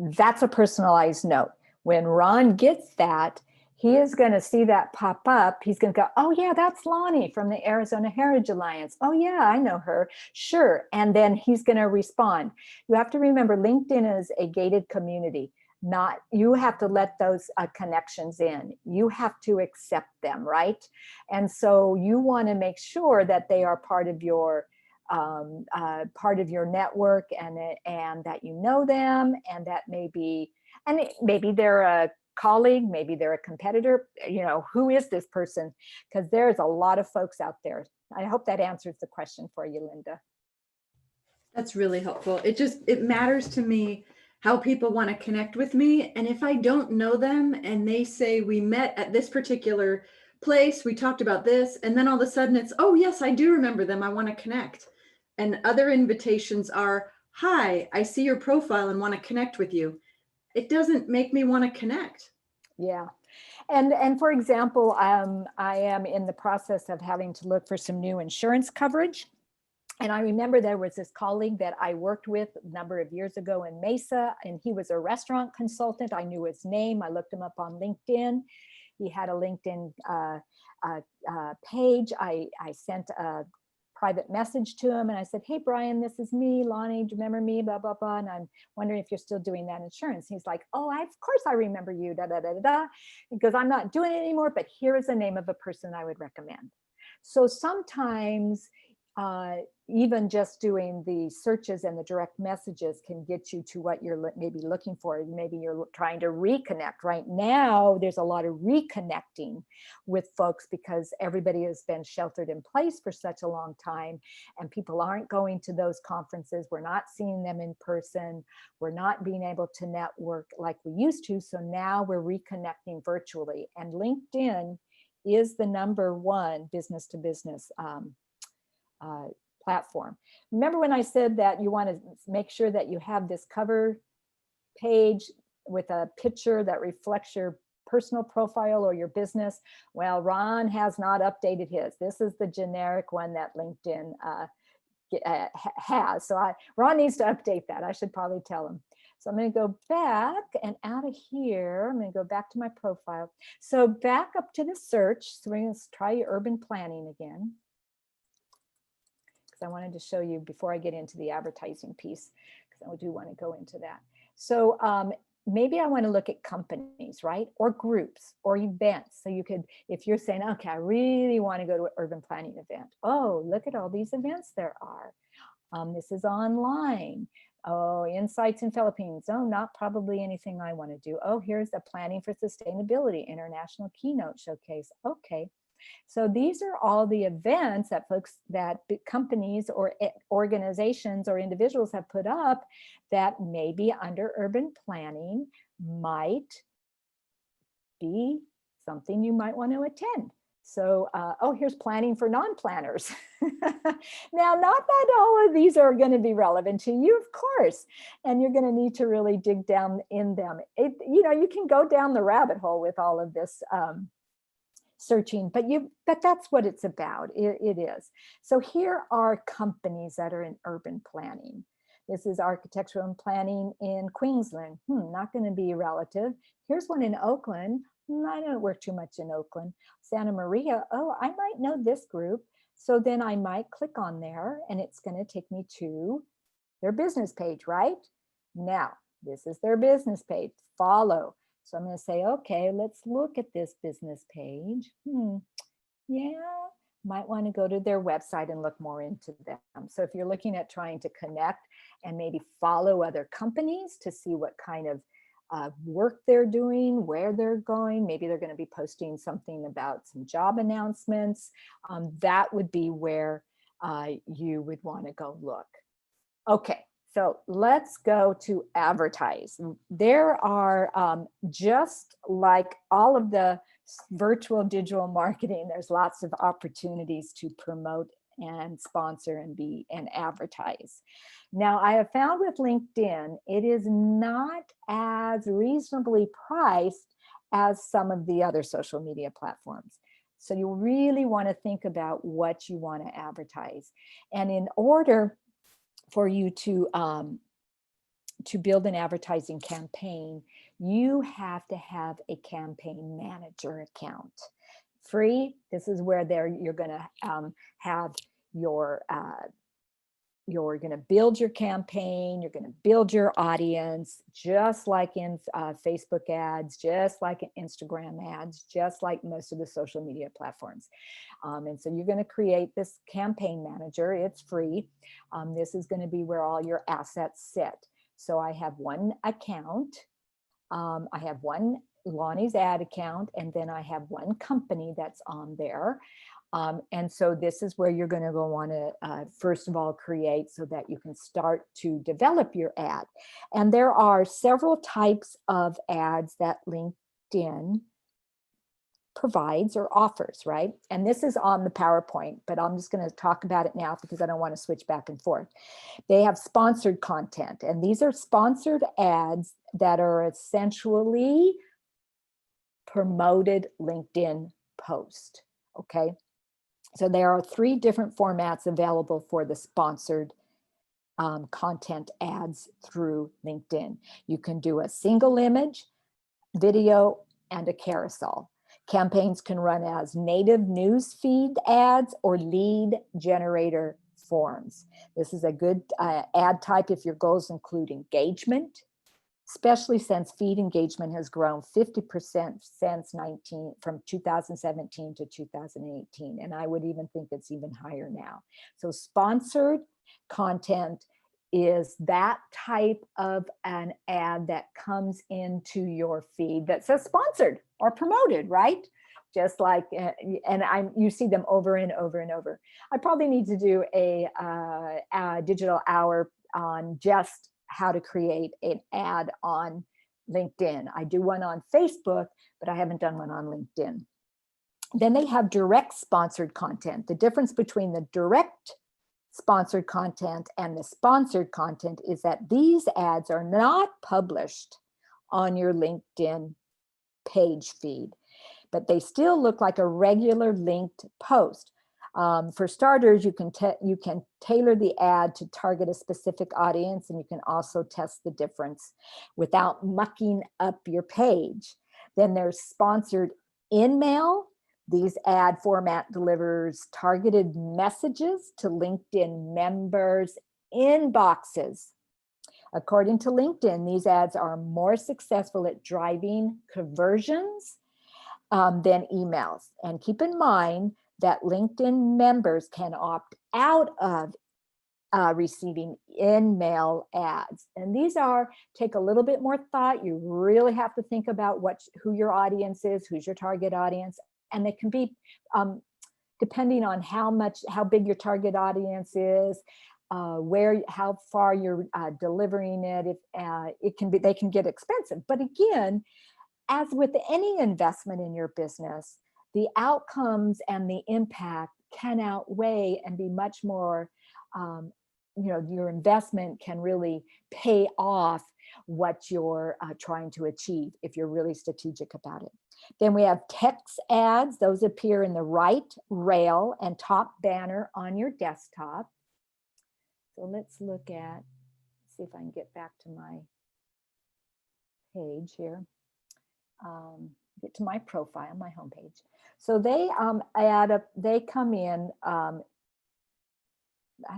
That's a personalized note. When Ron gets that, he is going to see that pop up. He's going to go, oh yeah, that's Lani from the Arizona Heritage Alliance. Oh yeah, I know her. Sure. And then he's going to respond. You have to remember, LinkedIn is a gated community. Not, you have to let those connections in. You have to accept them, right? And so you want to make sure that they are part of your network, and that you know them, and that maybe they're a colleague, maybe they're a competitor. You know, who is this person? Because there's a lot of folks out there. I hope that answers the question for you, Linda. That's really helpful. It matters to me how people want to connect with me. And if I don't know them and they say we met at this particular place, we talked about this, and then all of a sudden it's, oh yes, I do remember them, I want to connect. And other invitations are, hi, I see your profile and want to connect with you. It doesn't make me want to connect. Yeah. And for example, I am in the process of having to look for some new insurance coverage. And I remember there was this colleague that I worked with a number of years ago in Mesa, and he was a restaurant consultant. I knew his name. I looked him up on LinkedIn. He had a LinkedIn page. I sent a private message to him and I said, hey, Brian, this is me, Lani, do you remember me, blah, blah, blah. And I'm wondering if you're still doing that insurance. He's like, oh, of course I remember you, da, da, da, da, da. Because I'm not doing it anymore, but here is the name of a person I would recommend. So sometimes even just doing the searches and the direct messages can get you to what you're maybe looking for. Maybe you're trying to reconnect. Right now, there's a lot of reconnecting with folks because everybody has been sheltered in place for such a long time, and people aren't going to those conferences. We're not seeing them in person. We're not being able to network like we used to. So now we're reconnecting virtually, and LinkedIn is the #1 business to business platform. Remember when I said that you want to make sure that you have this cover page with a picture that reflects your personal profile or your business? Well, Ron has not updated his. This is the generic one that LinkedIn has. So Ron needs to update that. I should probably tell him. So I'm going to go back, and out of here, I'm going to go back to my profile. So back up to the search. So we're going to try urban planning again, because I wanted to show you before I get into the advertising piece, because I do want to go into that. So maybe I want to look at companies, right? Or groups or events. So you could, if you're saying, okay, I really want to go to an urban planning event. Oh, look at all these events there are. This is online. Oh, Insights in Philippines. Oh, not probably anything I want to do. Oh, here's the Planning for Sustainability International Keynote Showcase. Okay. So these are all the events that companies or organizations or individuals have put up that maybe under urban planning might be something you might want to attend. So, oh, here's planning for non-planners. Now, not that all of these are going to be relevant to you, of course, and you're going to need to really dig down in them. You can go down the rabbit hole with all of this searching, but that's what it's about. It is. So here are companies that are in urban planning. This is architectural and planning in Queensland. Not going to be relative. Here's one in Oakland. I don't work too much in Oakland. Santa Maria, oh, I might know this group. So then I might click on there and it's going to take me to their business page, right? Now, this is their business page, follow. So I'm going to say, okay, let's look at this business page. Yeah, might want to go to their website and look more into them. So if you're looking at trying to connect and maybe follow other companies to see what kind of work they're doing, where they're going, maybe they're going to be posting something about some job announcements, that would be where you would want to go look. Okay, so let's go to advertise. There are, just like all of the virtual digital marketing, there's lots of opportunities to promote and sponsor and advertise. Now, I have found with LinkedIn, it is not as reasonably priced as some of the other social media platforms. So you really want to think about what you want to advertise. And in order for you to build an advertising campaign, you have to have a campaign manager account. Free. This is where you're going to have you're going to build your campaign, you're going to build your audience, just like in Facebook ads, just like in Instagram ads, just like most of the social media platforms. And so you're going to create this campaign manager. It's free. This is going to be where all your assets sit. So I have one account. I have one Lani's ad account, and then I have one company that's on there. And so this is where you're going to go want to, first of all, create so that you can start to develop your ad. And there are several types of ads that LinkedIn provides or offers, right? And this is on the PowerPoint, but I'm just going to talk about it now because I don't want to switch back and forth. They have sponsored content, and these are sponsored ads that are essentially promoted LinkedIn post, okay? So there are 3 different formats available for the sponsored content ads through LinkedIn. You can do a single image, video, and a carousel. Campaigns can run as native news feed ads or lead generator forms. This is a good ad type if your goals include engagement, especially since feed engagement has grown 50% from 2017 to 2018. And I would even think it's even higher now. So sponsored content is that type of an ad that comes into your feed that says sponsored or promoted, right? Just like, and you see them over and over and over. I probably need to do a digital hour on just how to create an ad on LinkedIn. I do one on Facebook, but I haven't done one on LinkedIn. Then they have direct sponsored content. The difference between the direct sponsored content and the sponsored content is that these ads are not published on your LinkedIn page feed, but they still look like a regular linked post. For starters, you can tailor the ad to target a specific audience, and you can also test the difference without mucking up your page. Then there's sponsored in-mail. These ad format delivers targeted messages to LinkedIn members' inboxes. According to LinkedIn, these ads are more successful at driving conversions than emails. And keep in mind that LinkedIn members can opt out of receiving in-mail ads. And these take a little bit more thought. You really have to think about who your audience is, who's your target audience. And they can be, depending on how big your target audience is, how far you're delivering it, they can get expensive. But again, as with any investment in your business, the outcomes and the impact can outweigh and be much more, your investment can really pay off what you're trying to achieve if you're really strategic about it. Then we have text ads. Those appear in the right rail and top banner on your desktop. So let's look at, see if I can get back to my page here. Get to my profile, my homepage. So they they come in. I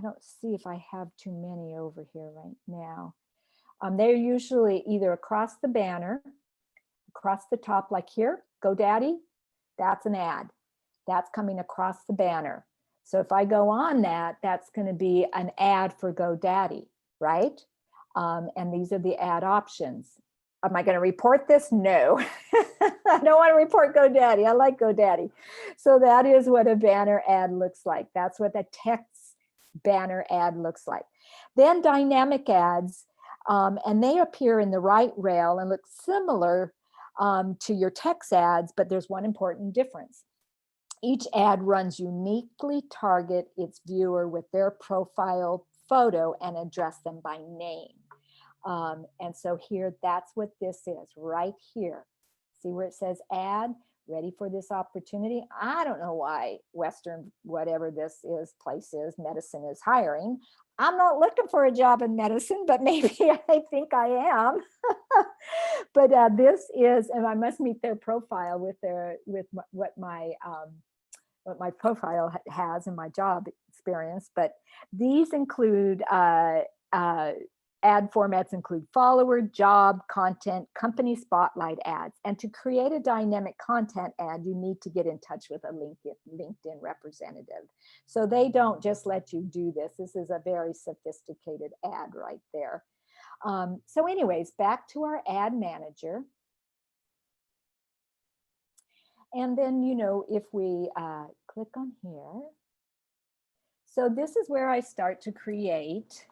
don't see if I have too many over here right now. They're usually either across the banner, across the top, like here, GoDaddy, that's an ad. That's coming across the banner. So if I go on that, that's going to be an ad for GoDaddy, right? And these are the ad options. Am I going to report this? No, I don't want to report GoDaddy. I like GoDaddy. So that is what a banner ad looks like. That's what the text banner ad looks like. Then dynamic ads, and they appear in the right rail and look similar to your text ads, but there's one important difference. Each ad runs uniquely target its viewer with their profile photo and address them by name. And so here, that's what this is right here. See where it says ad, ready for this opportunity? I don't know why Western, whatever this is, place is, medicine is hiring. I'm not looking for a job in medicine, but maybe I think I am. But this is, and I must meet their profile with what my profile has in my job experience. But these include ad formats include follower, job, content, company spotlight ads. And to create a dynamic content ad, you need to get in touch with a LinkedIn representative. So they don't just let you do this. This is a very sophisticated ad right there. So anyways, back to our ad manager. And then, if we click on here, so this is where I start to create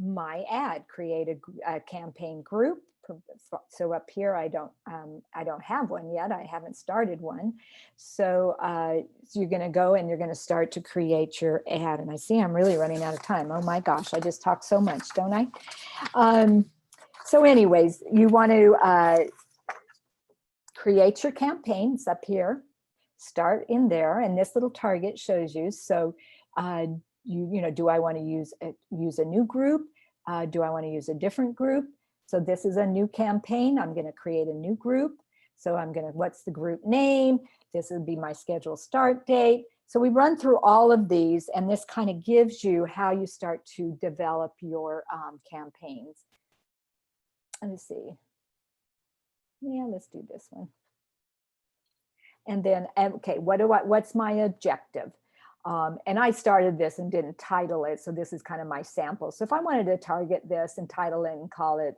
my ad, create a campaign group. So up here, I don't have one yet. I haven't started one. So, so you're going to go and you're going to start to create your ad. And I see I'm really running out of time. Oh my gosh, I just talk so much, don't I? So anyways, you want to create your campaigns up here. Start in there, and this little target shows you. So do I want to use a new group? Do I want to use a different group? So this is a new campaign. I'm going to create a new group. So what's the group name? This would be my scheduled start date. So we run through all of these, and this kind of gives you how you start to develop your campaigns. Let me see. Yeah, let's do this one. And then, okay, what's my objective? And I started this and didn't title it. So this is kind of my sample. So if I wanted to target this and title it and call it,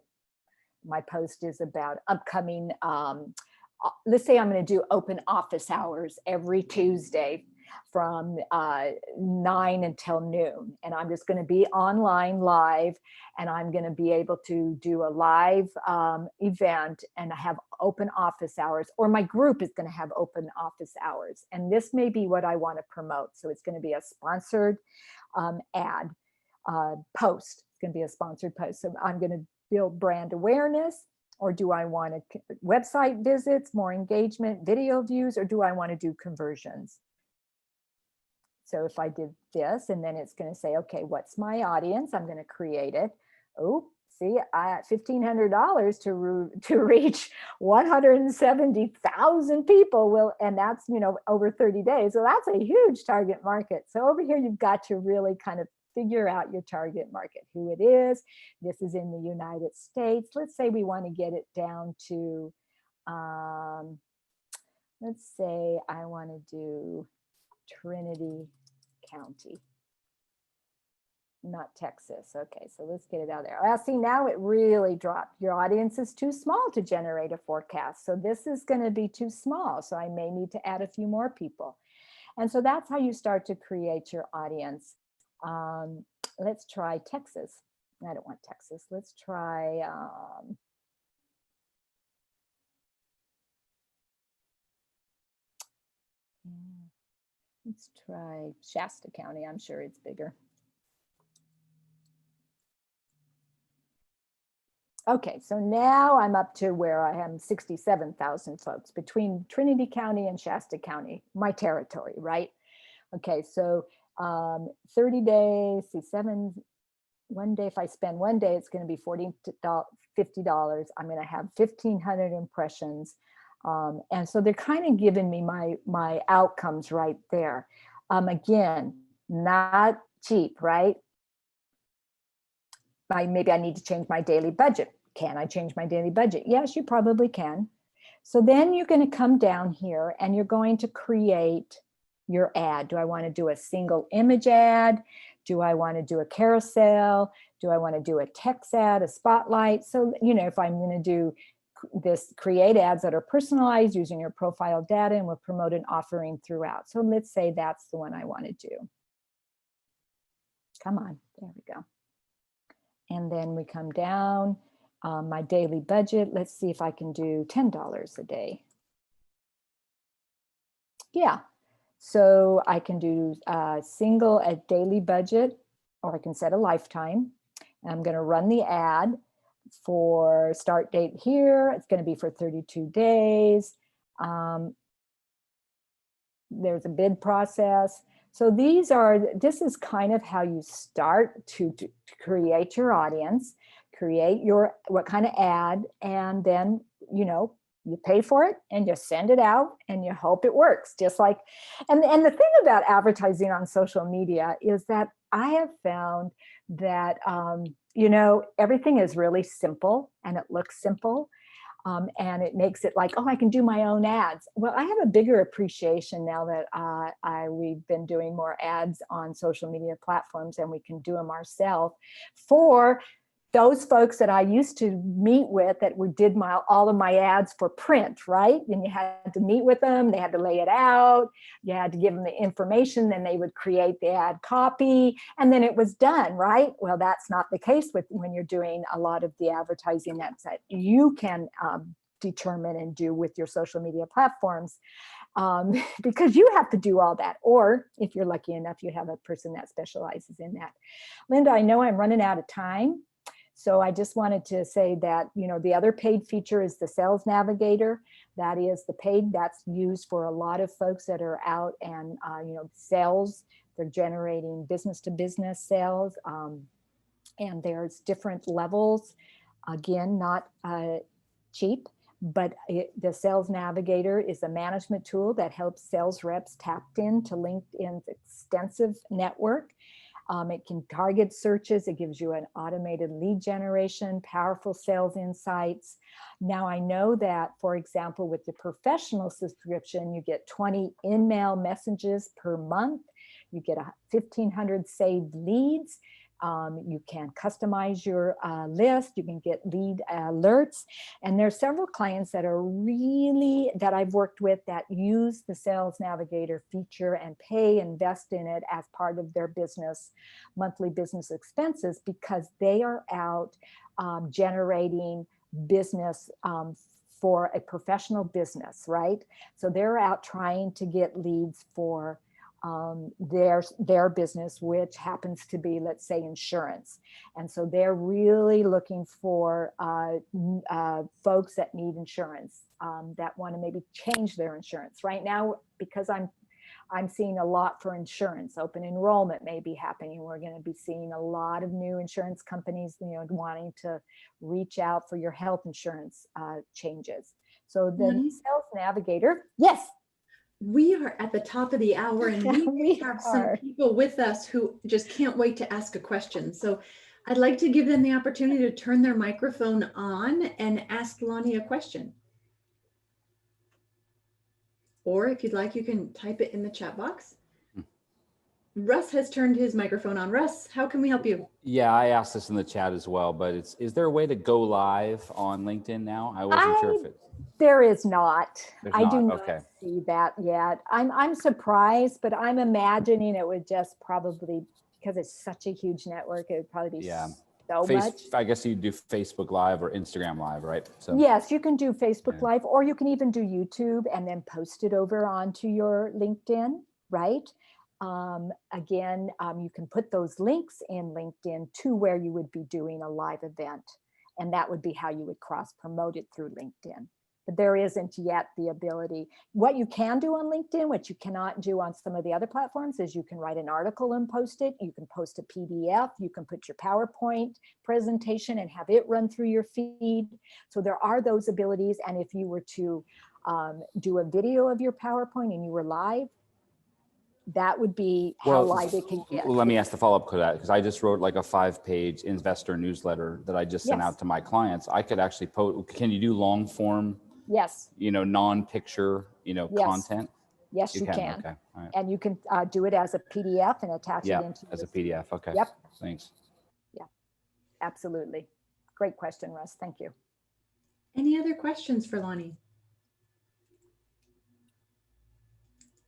my post is about upcoming, let's say I'm going to do open office hours every Tuesday from 9 until noon. And I'm just going to be online live, and I'm going to be able to do a live event and have open office hours, or my group is going to have open office hours. And this may be what I want to promote. So it's going to be a sponsored ad post. It's going to be a sponsored post. So I'm going to build brand awareness, or do I want website visits, more engagement, video views, or do I want to do conversions? So if I did this, and then it's going to say, okay, what's my audience? I'm going to create it. Oh, see, $1,500 to reach 170,000 people and that's, over 30 days. So that's a huge target market. So over here, you've got to really kind of figure out your target market, who it is. This is in the United States. Let's say we want to get it down to, let's say I want to do Trinity County, not Texas. Okay, so let's get it out there. Well, see, now it really dropped. Your audience is too small to generate a forecast. So this is going to be too small. So I may need to add a few more people. And so that's how you start to create your audience. Let's try Texas. I don't want Texas. Let's try Yeah. Let's try Shasta County. I'm sure it's bigger. Okay, so now I'm up to where I am 67,000 folks between Trinity County and Shasta County, my territory, right? Okay, so 30 days, see one day, if I spend one day, it's going to be $50. I'm going to have 1,500 impressions. And so they're kind of giving me my outcomes right there. Again, not cheap, right? Maybe I need to change my daily budget. Can I change my daily budget? Yes, you probably can. So then you're going to come down here and you're going to create your ad. Do I want to do a single image ad? Do I want to do a carousel? Do I want to do a text ad, a spotlight? So, if I'm going to do this, create ads that are personalized using your profile data and will promote an offering throughout. So let's say that's the one I want to do. Come on, there we go. And then we come down, my daily budget. Let's see if I can do $10 a day. Yeah, so I can do a daily budget, or I can set a lifetime. And I'm going to run the ad for start date here. It's going to be for 32 days. There's a bid process. So this is kind of how you start to create your audience, create what kind of ad, and then, you pay for it and you send it out and you hope it works. Just like, and the thing about advertising on social media is that I have found that, everything is really simple and it looks simple. And it makes it like, oh, I can do my own ads. Well, I have a bigger appreciation now that we've been doing more ads on social media platforms and we can do them ourselves for those folks that I used to meet with that did all of my ads for print, right? And you had to meet with them, they had to lay it out, you had to give them the information, then they would create the ad copy, and then it was done, right? Well, that's not the case when you're doing a lot of the advertising that you can determine and do with your social media platforms, because you have to do all that. Or if you're lucky enough, you have a person that specializes in that. Linda, I know I'm running out of time. So I just wanted to say that, the other paid feature is the Sales Navigator. That is the paid that's used for a lot of folks that are out and, sales. They're generating business to business sales. And there's different levels. Again, not cheap, but the Sales Navigator is a management tool that helps sales reps tap into LinkedIn's extensive network. It can target searches. It gives you an automated lead generation, powerful sales insights. Now, I know that, for example, with the professional subscription, you get 20 in-mail messages per month. You get 1,500 saved leads. You can customize your list. You can get lead alerts. And there are several clients that I've worked with that use the Sales Navigator feature and invest in it as part of their monthly business expenses, because they are out generating business for a professional business, right? So they're out trying to get leads for their business, which happens to be, let's say, insurance. And so they're really looking for folks that need insurance, that want to maybe change their insurance. Right now, because I'm seeing a lot for insurance, open enrollment may be happening. We're going to be seeing a lot of new insurance companies, wanting to reach out for your health insurance changes. So the Sales Navigator, yes. We are at the top of the hour, and we have some people with us who just can't wait to ask a question. So I'd like to give them the opportunity to turn their microphone on and ask Lani a question. Or if you'd like, you can type it in the chat box. Russ has turned his microphone on. Russ, how can we help you? Yeah, I asked this in the chat as well, but is there a way to go live on LinkedIn now? I wasn't sure if it's... There is not. I do not okay. see that yet. I'm surprised, but I'm imagining it would just probably, because it's such a huge network, it would probably be so much. I guess you do Facebook Live or Instagram Live, right? So Yes, you can do Facebook Yeah. Live, or you can even do YouTube and then post it over onto your LinkedIn, right? Again, you can put those links in LinkedIn to where you would be doing a live event, and that would be how you would cross promote it through LinkedIn. But there isn't yet the ability. What you can do on LinkedIn, what you cannot do on some of the other platforms, is you can write an article and post it. You can post a PDF. You can put your PowerPoint presentation and have it run through your feed. So there are those abilities. And if you were to do a video of your PowerPoint and you were live, that would be how live it can get. Well, let me ask the follow-up to that, because I just wrote like a 5-page investor newsletter that I just sent Yes. out to my clients. I could actually can you do long form, Yes. non-picture, Yes. content? Yes, you can. Okay. All right. And you can do it as a PDF and attach it into as a your PDF. Okay. Yep. Thanks. Yeah, absolutely. Great question, Russ. Thank you. Any other questions for Lani?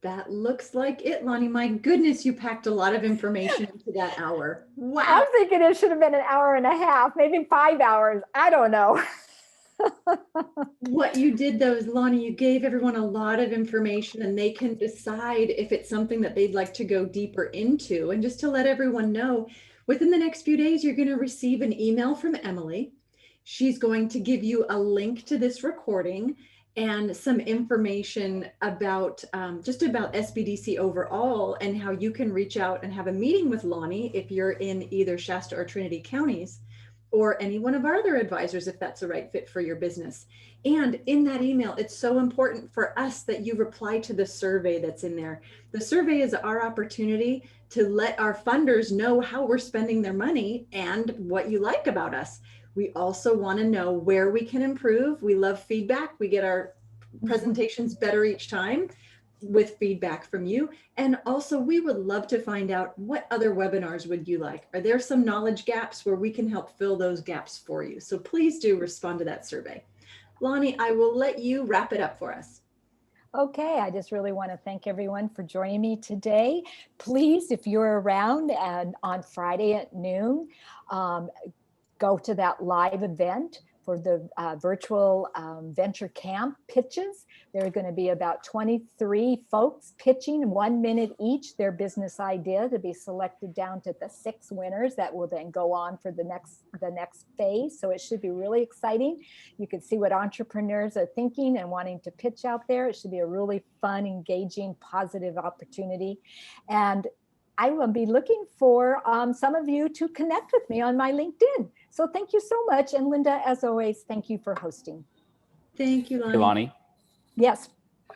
That looks like it, Lani. My goodness, you packed a lot of information into that hour. Wow. I'm thinking it should have been an hour and a half, maybe 5 hours. I don't know. What you did though is, Lani, you gave everyone a lot of information and they can decide if it's something that they'd like to go deeper into. And just to let everyone know, within the next few days, you're going to receive an email from Emily. She's going to give you a link to this recording and some information about just about SBDC overall and how you can reach out and have a meeting with Lani if you're in either Shasta or Trinity counties, or any one of our other advisors if that's the right fit for your business. And in that email, it's so important for us that you reply to the survey that's in there. The survey is our opportunity to let our funders know how we're spending their money and what you like about us. We also want to know where we can improve. We love feedback. We get our presentations better each time with feedback from you. And also, we would love to find out, what other webinars would you like? Are there some knowledge gaps where we can help fill those gaps for you? So please do respond to that survey. Lani, I will let you wrap it up for us. Okay, I just really want to thank everyone for joining me today. Please, if you're around and on Friday at noon, go to that live event for the virtual venture camp pitches. There are going to be about 23 folks pitching 1 minute each their business idea to be selected down to the 6 winners that will then go on for the next phase. So it should be really exciting. You can see what entrepreneurs are thinking and wanting to pitch out there. It should be a really fun, engaging, positive opportunity. And I will be looking for some of you to connect with me on my LinkedIn. So thank you so much. And Linda, as always, thank you for hosting. Thank you, Lani. Hey, Lani. Yes.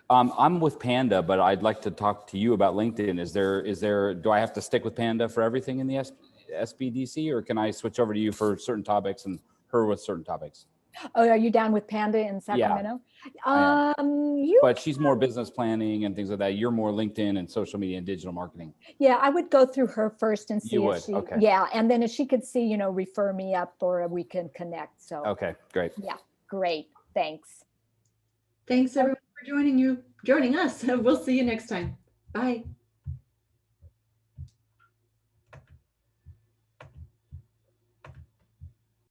I'm with Panda, but I'd like to talk to you about LinkedIn. Do I have to stick with Panda for everything in the SBDC, or can I switch over to you for certain topics and her with certain topics? Oh, are you down with Panda in Sacramento? Yeah, but she's more business planning and things like that. You're more LinkedIn and social media and digital marketing. Yeah, I would go through her first and see You if would, okay. Yeah, and then if she could see, refer me up, or we can connect. So Okay, great. Yeah, great. Thanks. Thanks everyone for joining us. We'll see you next time. Bye.